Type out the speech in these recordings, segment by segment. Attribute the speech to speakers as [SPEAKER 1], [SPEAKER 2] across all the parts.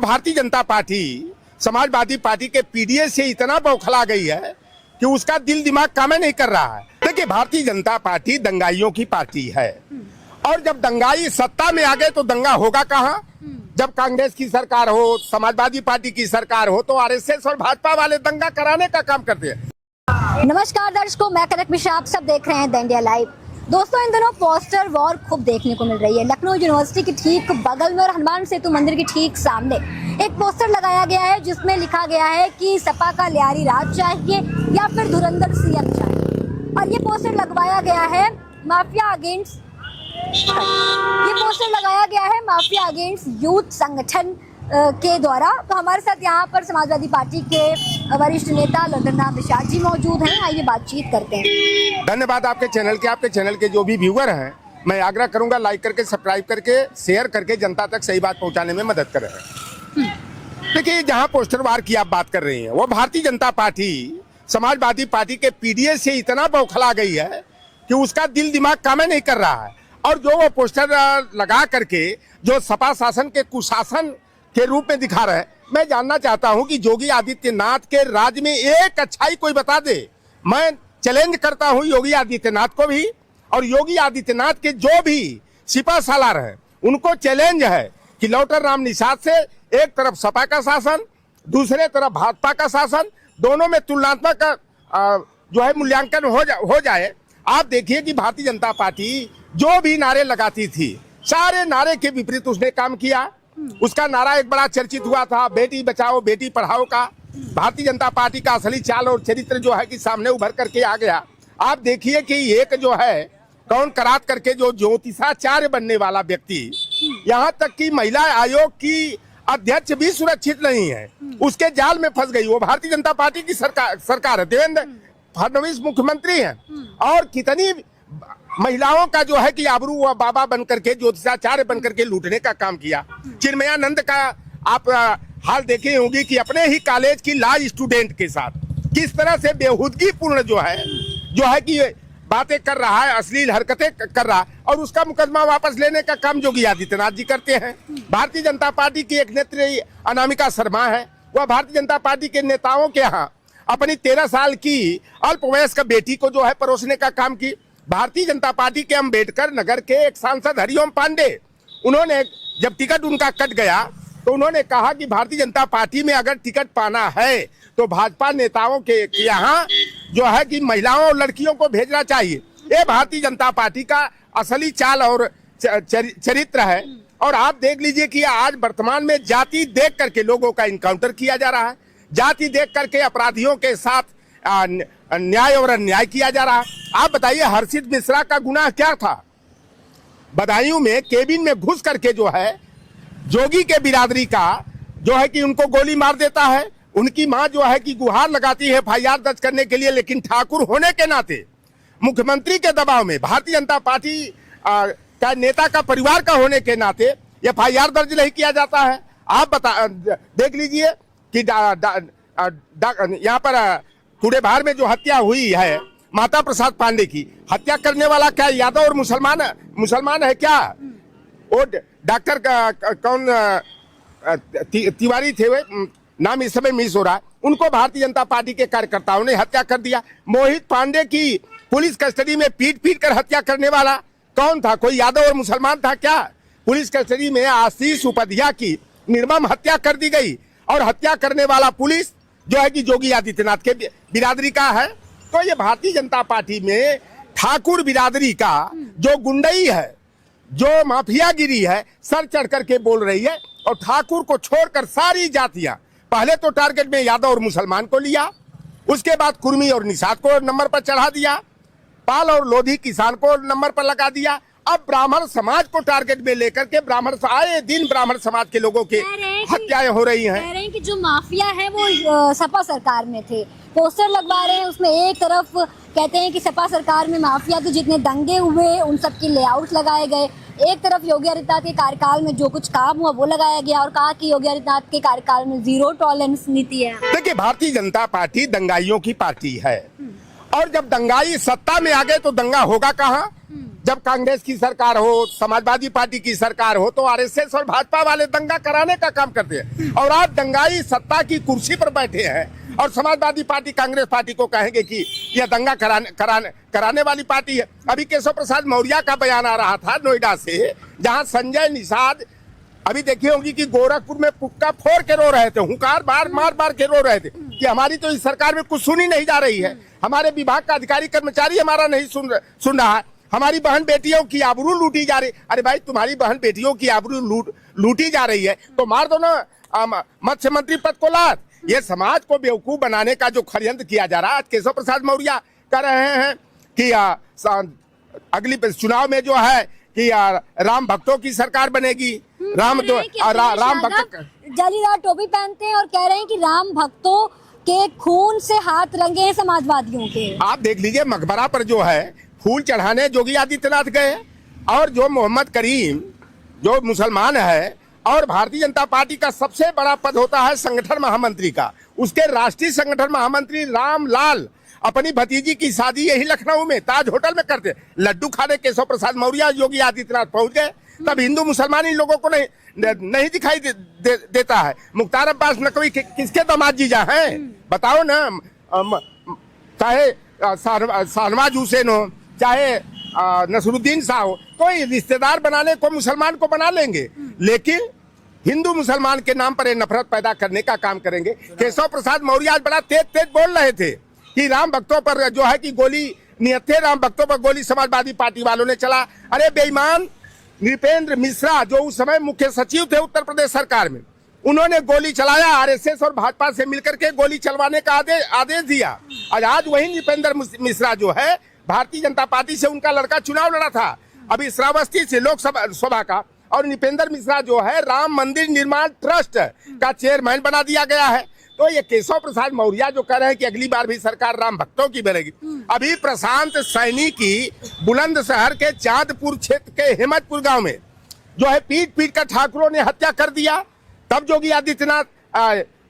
[SPEAKER 1] Bharatiya Janata party Samajwadi party के PDS से इतना बौखला गई है कि उसका दिल दिमाग काम नहीं कर रहा है। देखिए, भारतीय जनता पार्टी दंगाइयों की पार्टी है और जब दंगाई सत्ता में आ गए तो दंगा होगा कहाँ? जब कांग्रेस की सरकार हो, समाजवादी पार्टी की सरकार हो तो आरएसएस और भाजपा वाले दंगा कराने का काम करते हैं।
[SPEAKER 2] नमस्कार दर्शकों, मैं कनक मिश्रा, आप सब देख रहे हैं द इंडिया लाइव। दोस्तों, इन दिनों पोस्टर वॉर खूब देखने को मिल रही है। लखनऊ यूनिवर्सिटी के ठीक बगल में और हनुमान सेतु मंदिर के ठीक सामने एक पोस्टर लगाया गया है जिसमें लिखा गया है कि सपा का लियारी राज चाहिए या फिर धुरंधर सीएम चाहिए। और ये पोस्टर लगवाया गया है माफिया अगेंस्ट यूथ संगठन के द्वारा। तो हमारे साथ यहाँ पर समाजवादी पार्टी के वरिष्ठ नेता ललितेंद्र प्रसाद जी मौजूद हैं। आइए बातचीत करते हैं।
[SPEAKER 1] धन्यवाद आपके चैनल के जो भी व्यूअर हैं, मैं आग्रह करूंगा लाइक करके, सब्सक्राइब करके, शेयर करके जनता तक सही बात पहुंचाने में मदद करें। देखिए, जहां पोस्टर वार की आप बात कर रही हैं वो भारतीय जनता पार्टी समाजवादी पार्टी के पीडीएस से इतना बौखला गई है कि उसका दिल दिमाग काम नहीं कर रहा है। और जो वो पोस्टर लगा करके जो सपा शासन के कुशासन के रूप में दिखा रहे हैं, मैं जानना चाहता हूं कि योगी आदित्यनाथ के राज्य में एक अच्छाई कोई बता दे। मैं चैलेंज करता हूं योगी आदित्यनाथ को भी, और योगी आदित्यनाथ के जो भी सिपा सालार हैं उनको चैलेंज है कि लौटर राम निषाद से एक तरफ सपा का शासन, दूसरे तरफ भाजपा का शासन, दोनों में तुलनात्मक जो है मूल्यांकन हो जाए। आप देखिए कि भारतीय जनता पार्टी जो भी नारे लगाती थी, सारे नारे के विपरीत उसने काम किया। उसका नारा एक बड़ा चर्चित हुआ था, बेटी बचाओ बेटी पढ़ाओ का। भारतीय जनता पार्टी का असली चाल और चरित्र जो है कि सामने उभर करके आ गया। आप देखिए कि एक जो है कौन करात करके जो ज्योतिषाचार्य बनने वाला व्यक्ति, यहाँ तक कि महिला आयोग की अध्यक्ष भी सुरक्षित नहीं है, उसके जाल में फंस गई। वो भारतीय जनता पार्टी की सरकार है, देवेंद्र फडणवीस मुख्यमंत्री हैं। और कितनी महिलाओं का जो है कि आबरू व बाबा बनकर के, ज्योतिषाचार्य बनकर के लूटने का काम किया। चिन्मयानंद का आप हाल देखे होंगे कि अपने ही कॉलेज की लॉ स्टूडेंट के साथ किस तरह से बेहूदगी पूर्ण जो है कि बातें कर रहा है, अश्लील हरकतें कर रहा है, और उसका मुकदमा वापस लेने का काम योगी आदित्यनाथ जी करते हैं। भारतीय जनता पार्टी की एक नेत्री अनामिका शर्मा है, वह भारतीय जनता पार्टी के नेताओं के यहाँ अपनी 13 साल की अल्पवयस्क बेटी को जो है परोसने का काम की। भारतीय जनता पार्टी के अम्बेडकर नगर के एक सांसद हरिओम पांडे, उन्होंने जब टिकट उनका कट गया तो उन्होंने कहा कि भारतीय जनता पार्टी में अगर टिकट पाना है तो भाजपा नेताओं के यहाँ जो है कि महिलाओं और लड़कियों को भेजना चाहिए। ये भारतीय जनता पार्टी का असली चाल और चरित्र है। और आप देख लीजिए कि आज वर्तमान में जाति देख करके लोगों का इनकाउंटर किया जा रहा है, जाति देख करके अपराधियों के साथ न्याय और अन्याय किया जा रहा है। आप बताइए, हर्षित मिश्रा का गुनाह क्या था? बदायूं में केबिन में घुस करके जो है जोगी के बिरादरी का जो है कि उनको गोली मार देता है। उनकी मां जो है कि गुहार लगाती है एफआईआर दर्ज करने के लिए, लेकिन ठाकुर होने के नाते, मुख्यमंत्री के दबाव में, भारतीय जनता पार्टी का नेता का परिवार का होने के नाते एफआईआर दर्ज नहीं किया जाता है। आप देख लीजिए कि यहाँ पर कुड़ेभार में जो हत्या हुई है माता प्रसाद पांडे की, हत्या करने वाला क्या यादव और मुसलमान है क्या? वो डॉक्टर कौन तिवारी थे, वे नाम इस समय मिस हो रहा है, उनको भारतीय जनता पार्टी के कार्यकर्ताओं ने हत्या कर दिया। मोहित पांडे की पुलिस कस्टडी में पीट कर हत्या करने वाला कौन था? कोई यादव और मुसलमान था क्या? पुलिस कस्टडी में आशीष उपाध्याय की निर्मम हत्या कर दी गई, और हत्या करने वाला पुलिस जो है कि योगी आदित्यनाथ के बिरादरी का है। तो ये भारतीय जनता पार्टी में ठाकुर बिरादरी का जो गुंडई है, जो माफियागिरी है, सर चढ़ करके बोल रही है। और ठाकुर को छोड़कर सारी जातियां, पहले तो टारगेट में यादव और मुसलमान को लिया, उसके बाद कुर्मी और निषाद को नंबर पर चढ़ा दिया, पाल और लोधी किसान को नंबर पर लगा दिया। अब ब्राह्मण समाज को टारगेट में लेकर के आए दिन ब्राह्मण समाज के लोगों के हत्याएं हो रही हैं।
[SPEAKER 2] कह रहे हैं कि जो माफिया है वो सपा सरकार में थे, पोस्टर लगवा रहे हैं, उसमें एक तरफ कहते हैं कि सपा सरकार में माफिया, तो जितने दंगे हुए उन सब के लेआउट लगाए गए, एक तरफ योगी आदित्यनाथ के कार्यकाल में जो कुछ काम हुआ वो लगाया गया, और कहा कि योगी आदित्यनाथ के कार्यकाल में 0 टॉलरेंस नीति है।
[SPEAKER 1] देखिए, भारतीय जनता पार्टी दंगाइयों की पार्टी है, और जब दंगाई सत्ता में आ गए तो दंगा होगा कहाँ? जब कांग्रेस की सरकार हो, समाजवादी पार्टी की सरकार हो, तो आरएसएस और भाजपा वाले दंगा कराने का काम करते हैं। और आज दंगाई सत्ता की कुर्सी पर बैठे हैं और समाजवादी पार्टी कांग्रेस पार्टी को कहेंगे कि यह दंगा कराने वाली पार्टी है। अभी केशव प्रसाद मौर्य का बयान आ रहा था नोएडा से, जहां संजय निषाद अभी देखी होगी कि गोरखपुर में पुक्का फोड़ के रो रहे थे, हुंकार मार के रो रहे थे कि हमारी तो इस सरकार में कुछ सुनी नहीं जा रही है, हमारे विभाग का अधिकारी कर्मचारी हमारा नहीं सुन रहा है, हमारी बहन बेटियों की आबरू लूटी जा रही। अरे भाई, तुम्हारी बहन बेटियों की आबरू लूटी जा रही है तो मार दो ना मत्स्य मंत्री पद को लात। ये समाज को बेवकूफ बनाने का जो षड्यंत्र किया जा रहा है, आज केशव प्रसाद मौर्य कर रहे हैं कि अगली चुनाव में जो है कि राम भक्तों की सरकार बनेगी। राम भक्त
[SPEAKER 2] जालीदार टोपी पहनते हैं और कह रहे हैं कि राम भक्तों के खून से हाथ रंगे हैं समाजवादियों के।
[SPEAKER 1] आप देख लीजिए, मकबरा पर जो है फूल चढ़ाने योगी आदित्यनाथ गए, और जो मोहम्मद करीम जो मुसलमान है और भारतीय जनता पार्टी का सबसे बड़ा पद होता है संगठन महामंत्री का, उसके राष्ट्रीय संगठन महामंत्री रामलाल अपनी भतीजी की शादी यही लखनऊ में ताज होटल में करते। लड्डू खाने केशव प्रसाद मौर्य योगी आदित्यनाथ पहुंच गए, तब हिंदू मुसलमान इन लोगों को नहीं दिखाई देता है। मुख्तार अब्बास नकवी किसके दामाद जीजा हैं बताओ ना, चाहे शाहनवाज हुसैन हो, चाहे नसरुद्दीन शाह हो, कोई रिश्तेदार बनाने को मुसलमान को बना लेंगे, लेकिन हिंदू मुसलमान के नाम पर ये नफरत पैदा करने का काम करेंगे। केशव प्रसाद मौर्य आज बड़ा तेज बोल रहे थे कि राम भक्तों पर जो है कि गोली नियत थे, राम भक्तों पर गोली समाजवादी पार्टी वालों ने चला। अरे बेईमान, नृपेंद्र मिश्रा जो उस समय मुख्य सचिव थे उत्तर प्रदेश सरकार में, उन्होंने गोली चलाया, आरएसएस और भाजपा से मिलकर के गोली चलवाने का आदेश दिया। आज वही नृपेंद्र मिश्रा जो है भारतीय जनता पार्टी से, उनका लड़का चुनाव लड़ा था अभी श्रावस्ती से लोकसभा का, और नृपेंद्र मिश्रा जो है राम मंदिर निर्माण ट्रस्ट का चेयरमैन बना दिया गया है। तो ये केशव प्रसाद मौर्य जो कह रहे हैं कि अगली बार भी सरकार राम भक्तों की बनेगी, अभी प्रशांत सैनी की बुलंदशहर के चांदपुर क्षेत्र के हिम्मतपुर गांव में जो है पीट कर ठाकुरों ने हत्या कर दिया, तब योगी आदित्यनाथ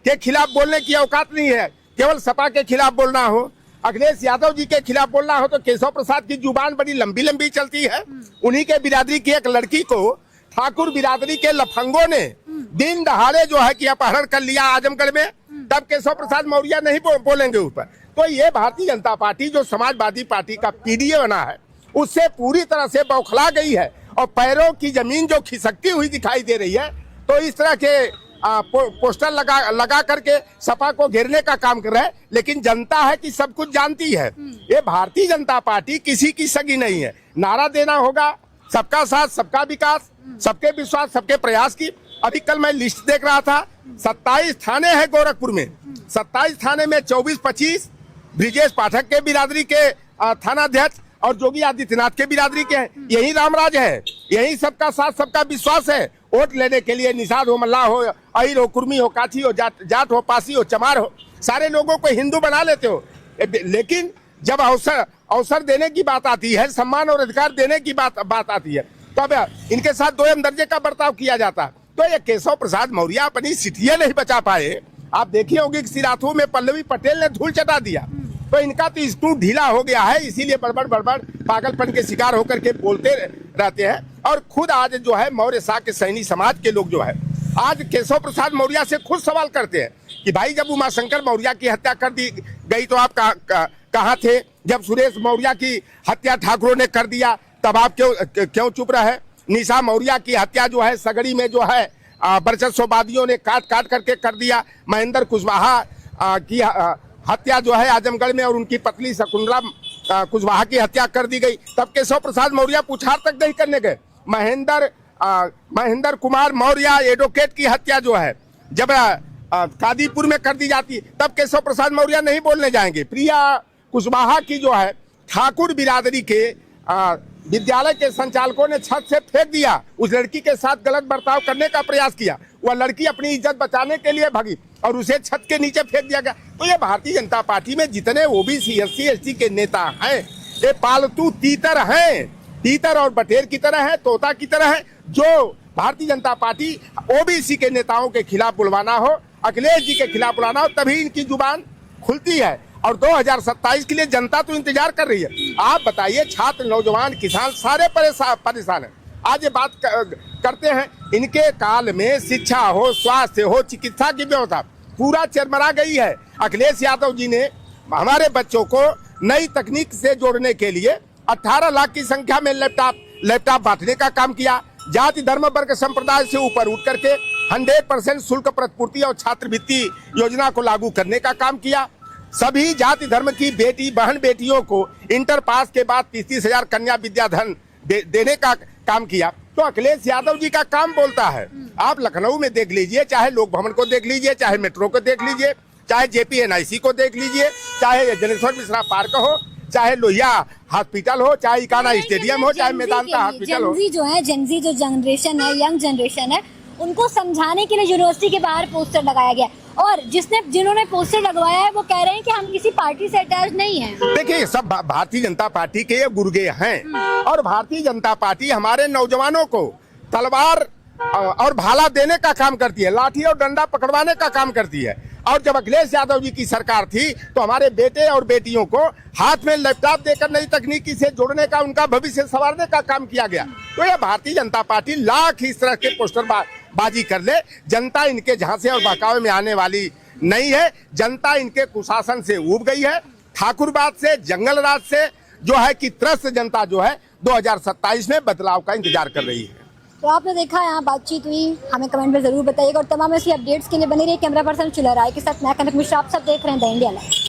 [SPEAKER 1] के खिलाफ बोलने की औकात नहीं है। केवल सपा के खिलाफ बोलना हो, अखिलेश यादव जी के खिलाफ बोलना हो, तो केशव प्रसाद की जुबान बड़ी लंबी चलती है। उन्हीं के बिरादरी की एक लड़की को ठाकुर बिरादरी के लफंगों ने दिन दहाड़े जो है कि अपहरण कर लिया आजमगढ़ में, तब केशव प्रसाद मौर्य नहीं बोलेंगे उस पर। तो ये भारतीय जनता पार्टी जो समाजवादी पार्टी का पीडीए बना है, उससे पूरी तरह से बौखला गई है और पैरों की जमीन जो खिसकती हुई दिखाई दे रही है। तो इस तरह के पोस्टर लगा करके सपा को घेरने का काम कर रहा है, लेकिन जनता है कि सब कुछ जानती है। ये भारतीय जनता पार्टी किसी की सगी नहीं है। नारा देना होगा सबका साथ, सबका विकास, सबके विश्वास, सबके प्रयास की। अभी कल मैं लिस्ट देख रहा था, 27 थाने हैं गोरखपुर में, 27 थाने में 24-25 ब्रिजेश पाठक के बिरादरी के थानाध्यक्ष और योगी आदित्यनाथ के बिरादरी के हैं। यही रामराज है, यही सबका साथ, सबका विश्वास है। वोट लेने के लिए निषाद हो, मल्लाह हो, अहिर हो, कुर्मी हो, काठी हो, जाट हो, पासी हो, चमार हो, सारे लोगों को हिंदू बना लेते हो। लेकिन जब अवसर देने की बात आती है, सम्मान और अधिकार देने की बात आती है, तो अब इनके साथ दोयम दर्जे का बर्ताव किया जाता है। तो ये केशव प्रसाद मौर्य अपनी सीटियां नहीं बचा पाए। आप देखिए होंगे कि सिराथू में पल्लवी पटेल ने धूल चटा दिया, तो इनका तो स्क्रू ढीला हो गया है, इसीलिए बड़बड़ पागलपन के शिकार होकर के बोलते रहते हैं। और खुद आज जो है मौर्य शाह के सैनी समाज के लोग जो है आज केशव प्रसाद मौर्य से खुद सवाल करते हैं कि भाई जब उमाशंकर मौर्य की हत्या कर दी गई तो आप कहाँ थे? जब सुरेश मौर्य की हत्या ठाकुरों ने कर दिया तब आप क्यों चुप रहे? निशा मौर्य की हत्या जो है सगड़ी में जो है वर्चस्ववादियों ने काट करके कर दिया। महेंद्र कुशवाहा की हत्या जो है आजमगढ़ में और उनकी पत्नी शकुंतला कुशवाहा की हत्या कर दी गई, तब केशव प्रसाद मौर्य पूछार तक नहीं करने गए। महेंद्र कुमार मौर्य एडवोकेट की हत्या जो है जब कादीपुर में कर दी जाती, तब केशव प्रसाद मौर्य नहीं बोलने जाएंगे। प्रिया कुशवाहा की जो है ठाकुर बिरादरी के विद्यालय के संचालकों ने छत से फेंक दिया, उस लड़की के साथ गलत बर्ताव करने का प्रयास किया, वह लड़की अपनी इज्जत बचाने के लिए भागी और उसे छत के नीचे फेंक दिया गया। तो ये भारतीय जनता पार्टी में जितने ओबीसी SC/ST के नेता हैं, ये पालतू तीतर हैं, तीतर और बटेर की तरह है, तोता की तरह है। जो भारतीय जनता पार्टी ओबीसी के नेताओं के खिलाफ बुलवाना हो, अखिलेश जी के खिलाफ बुलाना हो, तभी इनकी जुबान खुलती है। और 2027 के लिए जनता तो इंतजार कर रही है। आप बताइए, छात्र, नौजवान, किसान सारे परेशान हैं। आज ये बात करते हैं, इनके काल में शिक्षा हो, स्वास्थ्य हो, चिकित्सा की व्यवस्था पूरा चरमरा गई है। अखिलेश यादव जी ने हमारे बच्चों को नई तकनीक से जोड़ने के लिए 18 लाख की संख्या में लैपटॉप बांटने का काम किया। जाति, धर्म, वर्ग, संप्रदाय से ऊपर उठ करके 100% शुल्क प्रतिपूर्ति और छात्रवृत्ति योजना को लागू करने का काम किया। सभी जाति धर्म की बेटी बहन बेटियों को इंटर पास के बाद 30 हजार कन्या विद्याधन देने का काम किया। तो अखिलेश यादव जी का काम बोलता है। आप लखनऊ में देख लीजिए, चाहे लोक भवन को देख लीजिए, चाहे मेट्रो को देख लीजिए, चाहे JPNIC को देख लीजिए, चाहे जनेश्वर मिश्रा पार्क हो, चाहे लोहिया हॉस्पिटल हो, चाहे इकाना स्टेडियम हो, चाहे मेदांता हॉस्पिटल हो।
[SPEAKER 2] जेनजी जो जनरेशन है, यंग जनरेशन है, उनको समझाने के लिए यूनिवर्सिटी के बाहर पोस्टर लगाया गया। और जिन्होंने पोस्टर लगवाया है वो कह रहे हैं कि हम किसी पार्टी से अटैच नहीं है।
[SPEAKER 1] देखिए, सब भारतीय जनता पार्टी के ये गुर्गे हैं और भारतीय जनता पार्टी हमारे नौजवानों को तलवार और भाला देने का काम करती है, लाठी और डंडा पकड़वाने का काम करती है। और जब अखिलेश यादव जी की सरकार थी तो हमारे बेटे और बेटियों को हाथ में लैपटॉप देकर नई तकनीकी से जोड़ने का, उनका भविष्य संवारने का काम किया गया। तो यह भारतीय जनता पार्टी लाख इस तरह के पोस्टर बाजी कर ले, जनता इनके झांसे और बहकावे में आने वाली नहीं है। जनता इनके कुशासन से ऊब गई है। ठाकुरवाद से, जंगल राज से जो है कि त्रस्त जनता जो है 2027 में बदलाव का इंतजार कर रही है।
[SPEAKER 2] तो आपने देखा, यहाँ बातचीत हुई, हमें कमेंट में जरूर बताइएगा और तमाम ऐसी अपडेट्स के लिए बने रहिए। कैमरा पर्सन चुला राय के साथ मैं कनक मिश्रा, आप सब देख रहे हैं द इंडिया लाइव।